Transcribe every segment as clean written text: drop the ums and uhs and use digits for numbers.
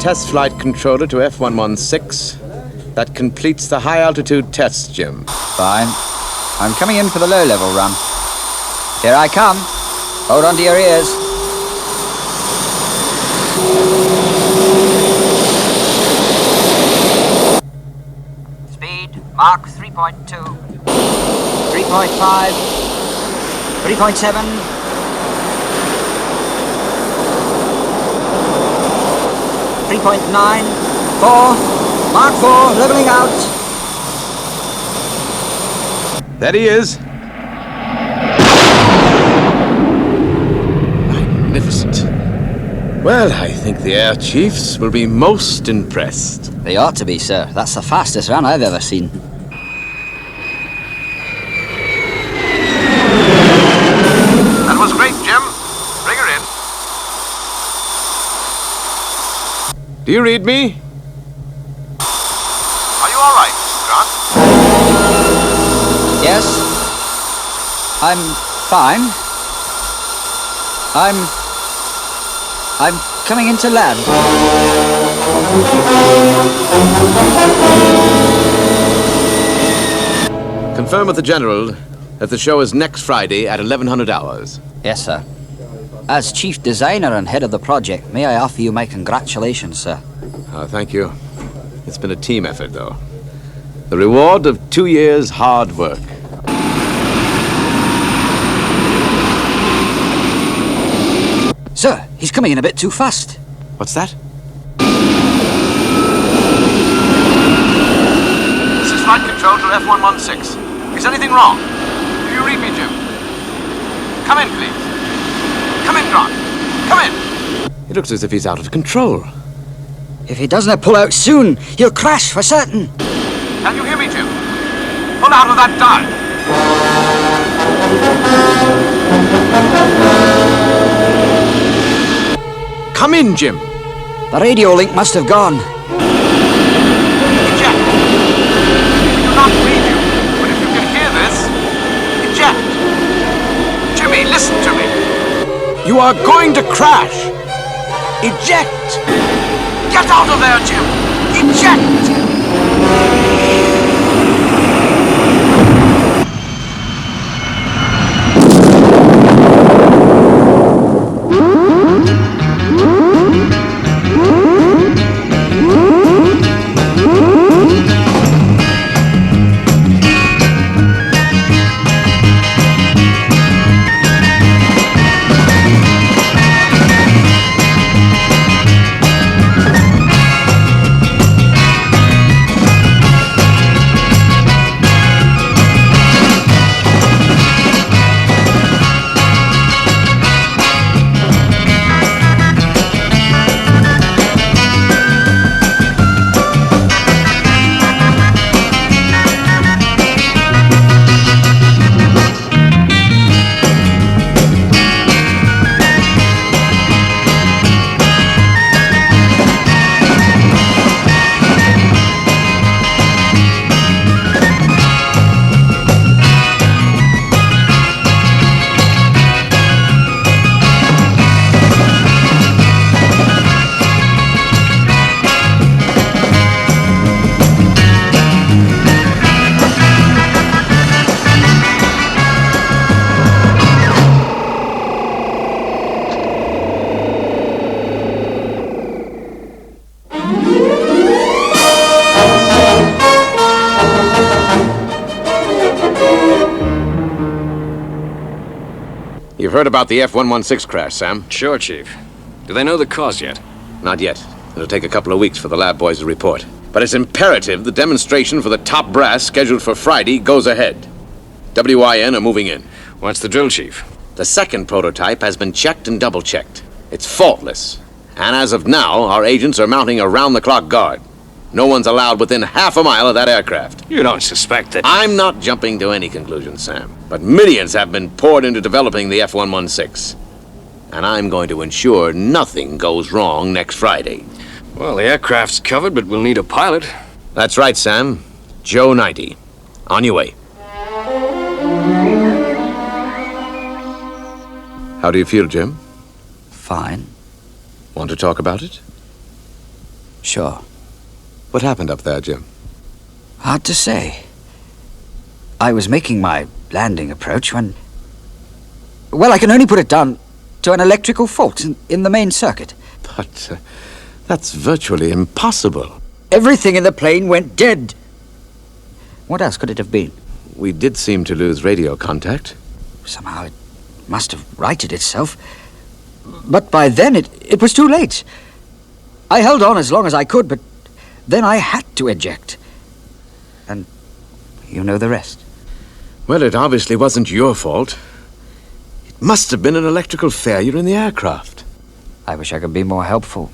test flight controller to F116. That completes the high-altitude tests, Jim. Fine. I'm coming in for the low-level run. Here I come. Hold on to your ears. Speed, Mach 3.2. 3.5. 3.7. 3.9. 4. Mach 4, leveling out. There he is. Magnificent. Well, I think the Air Chiefs will be most impressed. They ought to be, sir. That's the fastest run I've ever seen. That was great, Jim. Bring her in. Do you read me? Are you all right, Grant? Yes. I'm fine. I'm coming into land. Confirm with the General that the show is next Friday at 1100 hours. Yes, sir. As chief designer and head of the project, may I offer you my congratulations, sir? Thank you. It's been a team effort, though. The reward of 2 years' hard work. Sir, he's coming in a bit too fast. What's that? This is flight control to F116. Is anything wrong? Do you read me, Jim? Come in, please. Come in, Grant. Come in. It looks as if he's out of control. If he doesn't pull out soon, he'll crash for certain. Can you hear me, Jim? Pull out of that dive. Come in, Jim. The radio link must have gone. Eject. We do not read you, but if you can hear this, eject. Jimmy, listen to me. You are going to crash. Eject. Get out of there, Jim. Eject. You've heard about the F116 crash, Sam? Sure, Chief. Do they know the cause yet? Not yet. It'll take a couple of weeks for the lab boys to report. But it's imperative the demonstration for the top brass scheduled for Friday goes ahead. WIN are moving in. What's the drill, Chief? The second prototype has been checked and double-checked. It's faultless. And as of now, our agents are mounting a round-the-clock guard. No one's allowed within half a mile of that aircraft. You don't suspect that... I'm not jumping to any conclusion, Sam. But millions have been poured into developing the F116. And I'm going to ensure nothing goes wrong next Friday. Well, the aircraft's covered, but we'll need a pilot. That's right, Sam. Joe 90. On your way. How do you feel, Jim? Fine. Want to talk about it? Sure. What happened up there, Jim? Hard to say. I was making my landing approach when... Well, I can only put it down to an electrical fault in the main circuit. But that's virtually impossible. Everything in the plane went dead. What else could it have been? We did seem to lose radio contact. Somehow it must have righted itself. But by then it was too late. I held on as long as I could, but then I had to eject. And you know the rest. Well, it obviously wasn't your fault. It must have been an electrical failure in the aircraft. I wish I could be more helpful.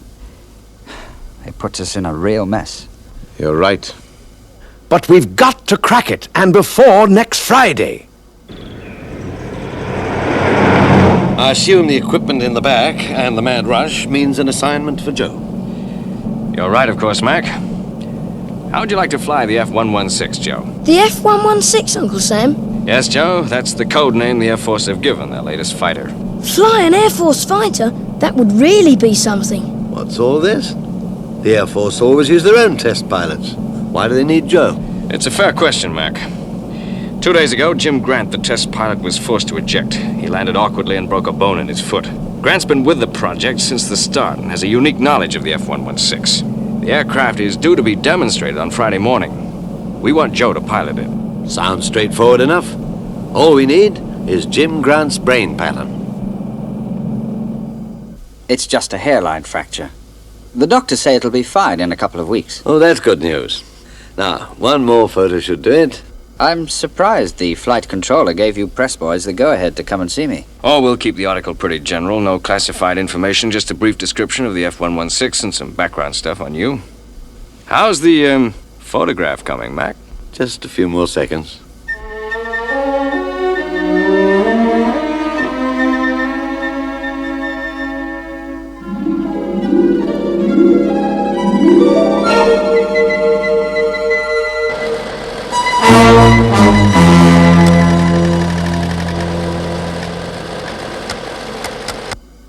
It puts us in a real mess. You're right. But we've got to crack it, and before next Friday. I assume the equipment in the back and the mad rush means an assignment for Joe. You're right, of course, Mac. How would you like to fly the F-116, Joe? The F-116, Uncle Sam? Yes, Joe, that's the code name the Air Force have given their latest fighter. Fly an Air Force fighter? That would really be something. What's all this? The Air Force always use their own test pilots. Why do they need Joe? It's a fair question, Mac. 2 days ago, Jim Grant, the test pilot, was forced to eject. He landed awkwardly and broke a bone in his foot. Grant's been with the project since the start and has a unique knowledge of the F-116. The aircraft is due to be demonstrated on Friday morning. We want Joe to pilot it. Sounds straightforward enough. All we need is Jim Grant's brain pattern. It's just a hairline fracture. The doctors say it'll be fine in a couple of weeks. Oh, that's good news. Now, one more photo should do it. I'm surprised the flight controller gave you press boys the go-ahead to come and see me. Oh, we'll keep the article pretty general. No classified information, just a brief description of the F-116 and some background stuff on you. How's the, photograph coming, Mac? Just a few more seconds.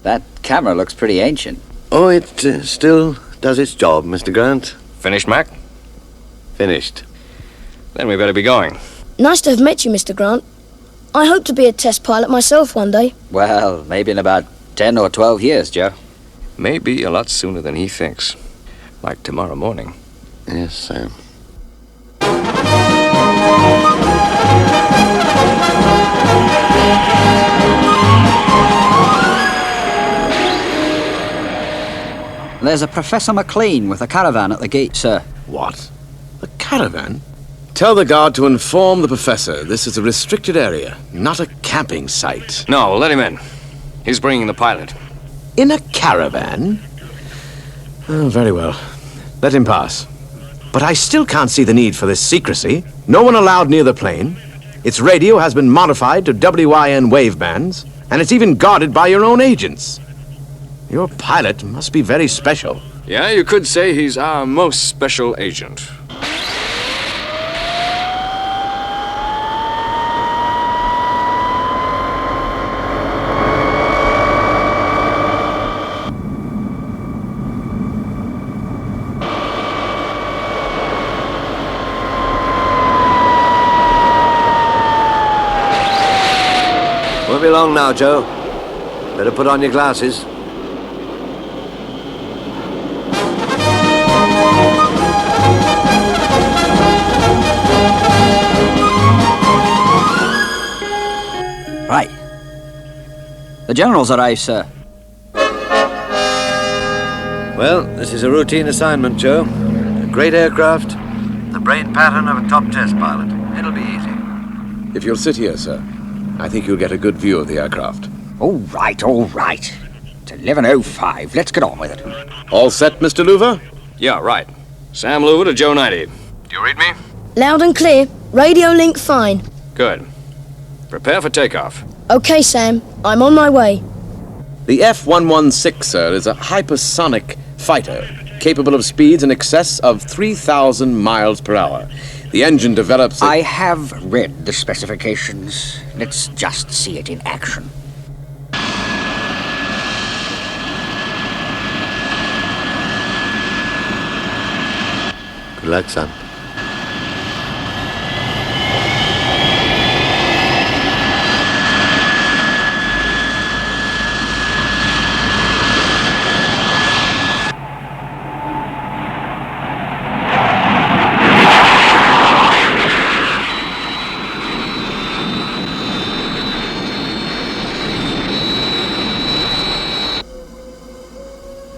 That camera looks pretty ancient. Oh, it still does its job, Mr. Grant. Finished, Mac? Finished. Then we better be going. Nice to have met you, Mr. Grant. I hope to be a test pilot myself one day. Well, maybe in about 10 or 12 years, Joe. Maybe a lot sooner than he thinks. Like tomorrow morning. Yes, Sam. There's a Professor McLean with a caravan at the gate, sir. What? A caravan? Tell the guard to inform the professor this is a restricted area, not a camping site. No, let him in. He's bringing the pilot. In a caravan? Oh, very well. Let him pass. But I still can't see the need for this secrecy. No one allowed near the plane. Its radio has been modified to WYN wave bands, and it's even guarded by your own agents. Your pilot must be very special. Yeah, you could say he's our most special agent. Won't be long now, Joe. Better put on your glasses. Right. The general's arrived, sir. Well, this is a routine assignment, Joe. A great aircraft, the brain pattern of a top test pilot. It'll be easy. If you'll sit here, sir, I think you'll get a good view of the aircraft. All right, all right. It's 11:05. Let's get on with it. All set, Mr. Louver? Yeah, right. Sam Louver to Joe 90. Do you read me? Loud and clear. Radio link fine. Good. Prepare for takeoff. Okay, Sam. I'm on my way. The F-116, sir, is a hypersonic fighter capable of speeds in excess of 3,000 miles per hour. The engine develops... I have read the specifications. Let's just see it in action. Good luck, son.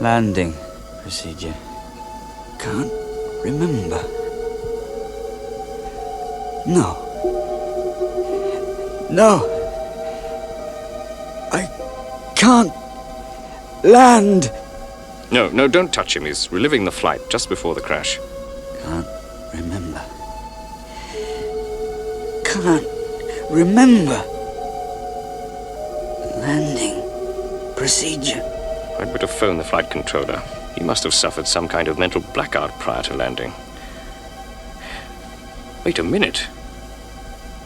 Landing procedure. Can't remember. No. No. I can't land. No, don't touch him. He's reliving the flight just before the crash. Can't remember. Can't remember. Landing procedure. I'd better phone the flight controller. He must have suffered some kind of mental blackout prior to landing. Wait a minute.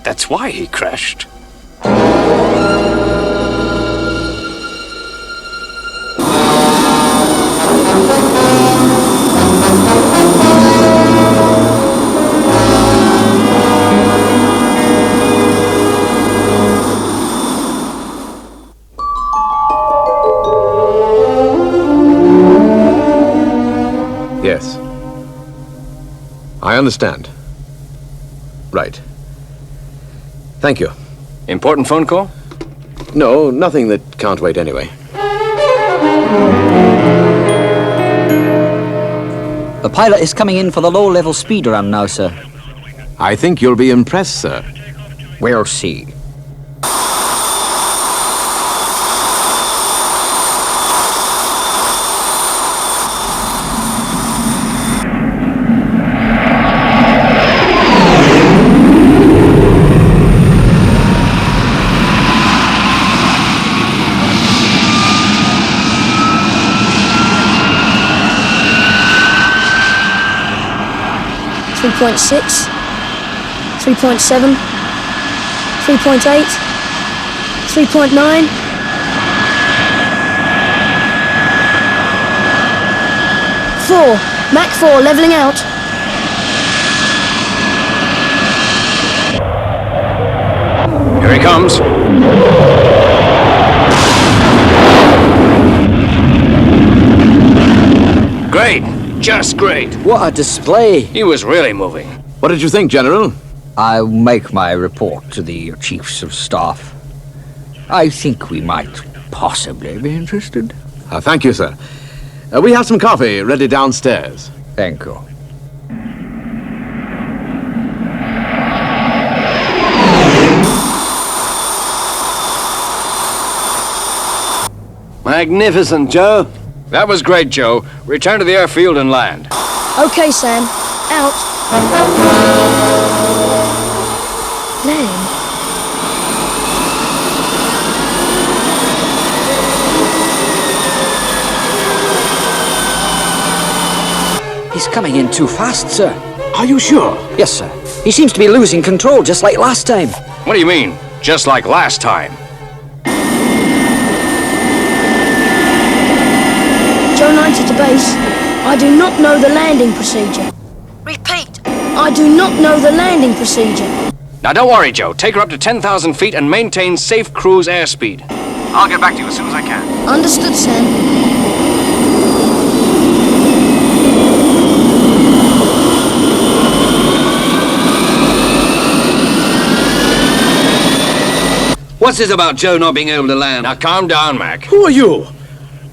That's why he crashed. Yes. I understand. Right. Thank you. Important phone call? No, nothing that can't wait anyway. The pilot is coming in for the low-level speed run now, sir. I think you'll be impressed, sir. We'll see. .6, 3.7, 3.8, 3.9. Mach 4, levelling out. Here he comes. Great. Just great. What a display. He was really moving. What did you think, General? I'll make my report to the Chiefs of Staff. I think we might possibly be interested. Thank you, sir. We have some coffee ready downstairs. Thank you. Magnificent, Joe. That was great, Joe. Return to the airfield and land. Okay, Sam. Out. Land. He's coming in too fast, sir. Are you sure? Yes, sir. He seems to be losing control just like last time. What do you mean? Just like last time? Joe 90 to base. I do not know the landing procedure. Repeat. I do not know the landing procedure. Now, don't worry, Joe. Take her up to 10,000 feet and maintain safe cruise airspeed. I'll get back to you as soon as I can. Understood, Sam. What's this about Joe not being able to land? Now, calm down, Mac. Who are you?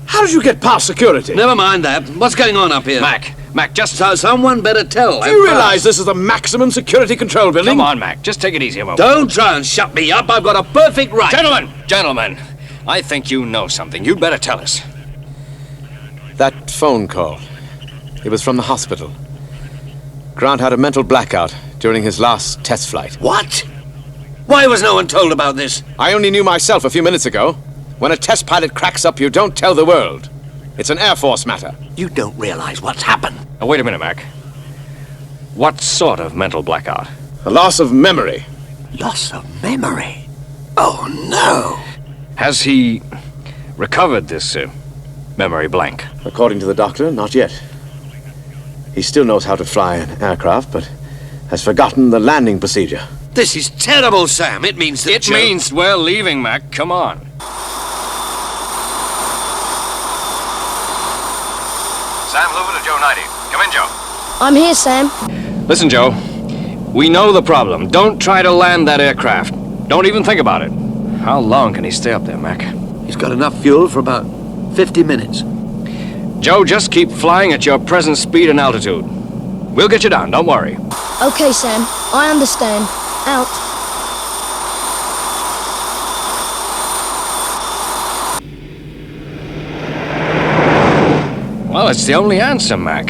How did you get past security? Never mind that. What's going on up here? Mac, just... So someone better tell. Do you realize this is the maximum security control building? Come on, Mac. Just take it easy a moment. Don't try and shut me up. I've got a perfect right. Gentlemen, I think you know something. You'd better tell us. That phone call. It was from the hospital. Grant had a mental blackout during his last test flight. What? Why was no one told about this? I only knew myself a few minutes ago. When a test pilot cracks up, you don't tell the world. It's an Air Force matter. You don't realize what's happened. Now, wait a minute, Mac. What sort of mental blackout? A loss of memory. Loss of memory? Oh, no. Has he recovered this memory blank? According to the doctor, not yet. He still knows how to fly an aircraft, but has forgotten the landing procedure. This is terrible, Sam. It means that It means we're leaving, Mac. Come on. Sam Hoover to Joe 90. Come in, Joe. I'm here, Sam. Listen, Joe. We know the problem. Don't try to land that aircraft. Don't even think about it. How long can he stay up there, Mac? He's got enough fuel for about 50 minutes. Joe, just keep flying at your present speed and altitude. We'll get you down, don't worry. Okay, Sam. I understand. Out. Well, it's the only answer, Mac.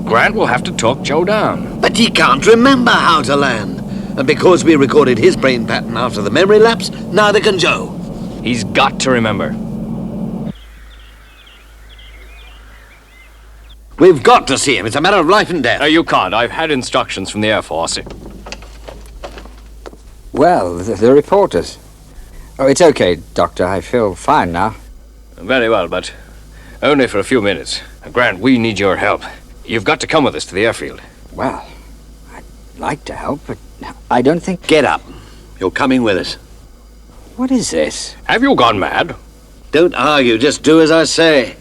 Grant will have to talk Joe down. But he can't remember how to land. And because we recorded his brain pattern after the memory lapse, neither can Joe. He's got to remember. We've got to see him. It's a matter of life and death. No, you can't. I've had instructions from the Air Force. Well, the reporters. Oh, it's okay, Doctor. I feel fine now. Very well, but only for a few minutes. Grant, we need your help. You've got to come with us to the airfield. Well, I'd like to help, but I don't think... Get up. You're coming with us. What is this? Have you gone mad? Don't argue. Just do as I say.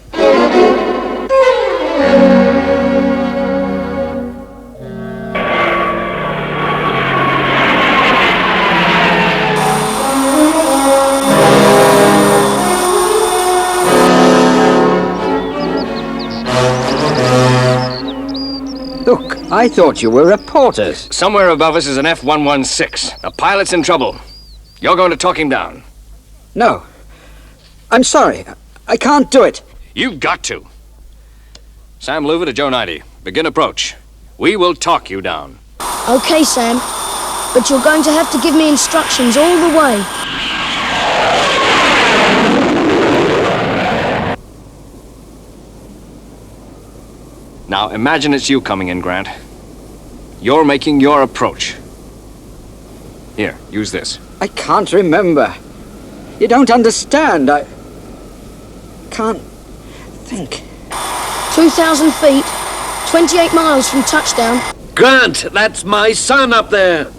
Look, I thought you were reporters. Somewhere above us is an F-116. The pilot's in trouble. You're going to talk him down. No. I'm sorry. I can't do it. You've got to. Sam Louver to Joe 90. Begin approach. We will talk you down. Okay, Sam. But you're going to have to give me instructions all the way. Now, imagine it's you coming in, Grant. You're making your approach. Here, use this. I can't remember. You don't understand. I can't think. 2,000 feet, 28 miles from touchdown. Grant, that's my son up there.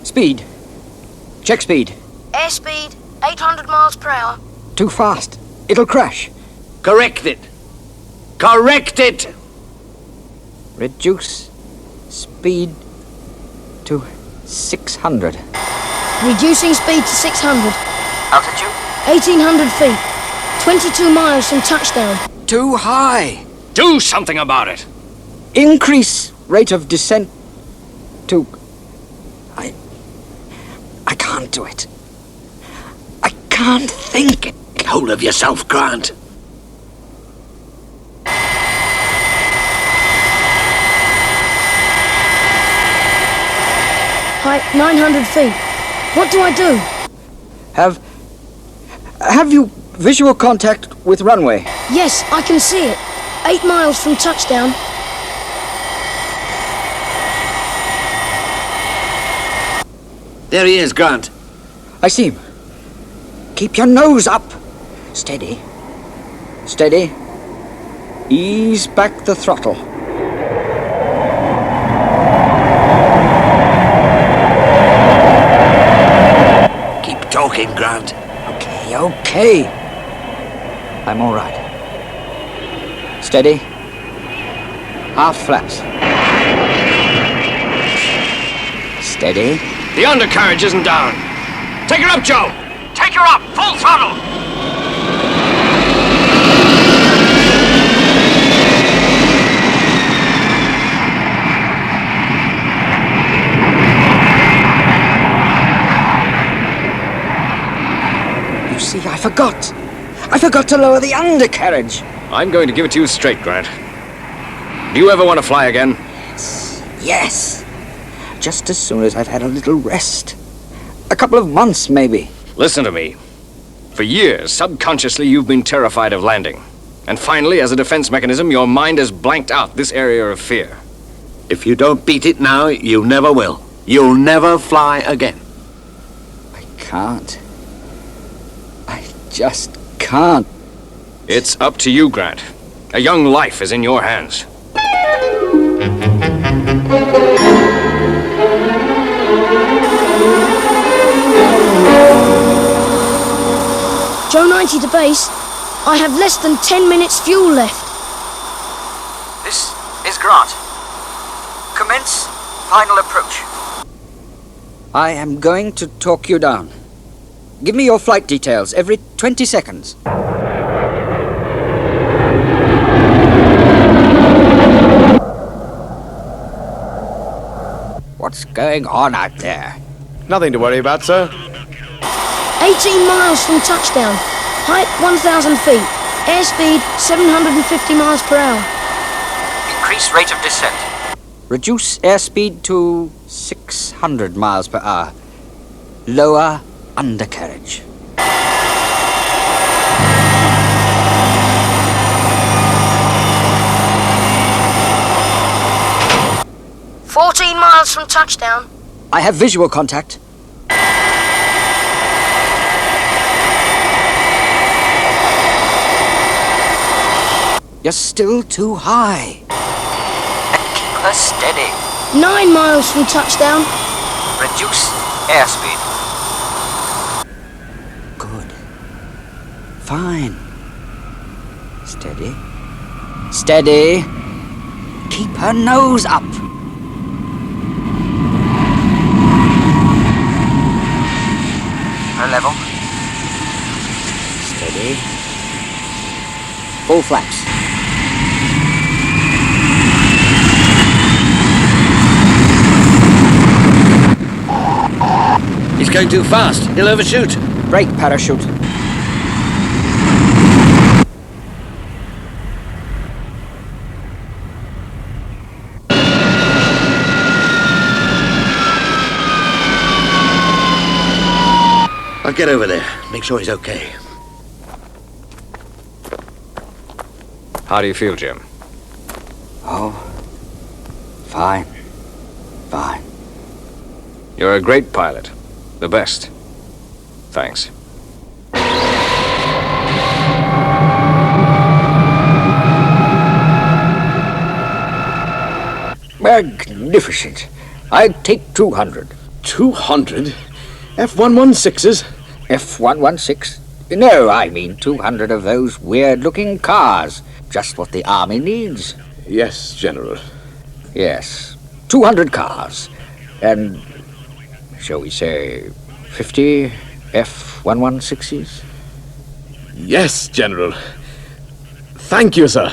Speed. Check speed. Airspeed, 800 miles per hour. Too fast. It'll crash. Correct it. Correct it. Reduce speed to 600. Reducing speed to 600. Altitude? 1,800 feet, 22 miles from touchdown. Too high. Do something about it! Increase rate of descent to... I can't do it. I can't think. Get hold of yourself, Grant. Height 900 feet. What do I do? Have you visual contact with runway? Yes, I can see it. 8 miles from touchdown. There he is, Grant. I see him. Keep your nose up. Steady. Steady. Ease back the throttle. Keep talking, Grant. Okay. I'm all right. Steady. Half flaps. Steady. The undercarriage isn't down. Take her up, Joe! Take her up! Full throttle! You see, I forgot. I forgot to lower the undercarriage. I'm going to give it to you straight, Grant. Do you ever want to fly again? Yes. Just as soon as I've had a little rest. A couple of months, maybe. Listen to me. For years, subconsciously, you've been terrified of landing. And finally, as a defense mechanism, your mind has blanked out this area of fear. If you don't beat it now, you never will. You'll never fly again. I can't. I just can't. It's up to you, Grant. A young life is in your hands. Joe 90 to base. I have less than 10 minutes fuel left. This is Grant. Commence final approach. I am going to talk you down. Give me your flight details every 20 seconds. What's going on out there? Nothing to worry about, sir. 18 miles from touchdown. Height 1,000 feet. Airspeed 750 miles per hour. Increase rate of descent. Reduce airspeed to 600 miles per hour. Lower undercarriage. "14 miles from touchdown." I have visual contact. You're still too high. Keep her steady. 9 miles from touchdown. Reduce airspeed. Good. Fine. Steady. Steady. Keep her nose up. Her level. Steady. Full flaps. He's going too fast. He'll overshoot. Brake parachute. I'll get over there. Make sure he's okay. How do you feel, Jim? Oh, fine. Fine. You're a great pilot. The best. Thanks. Magnificent. I'd take 200. 200? F-116s? F-116? No, I mean 200 of those weird-looking cars. Just what the Army needs. Yes, General. Yes, 200 cars. And, shall we say, 50 F-116s? Yes, General. Thank you, sir.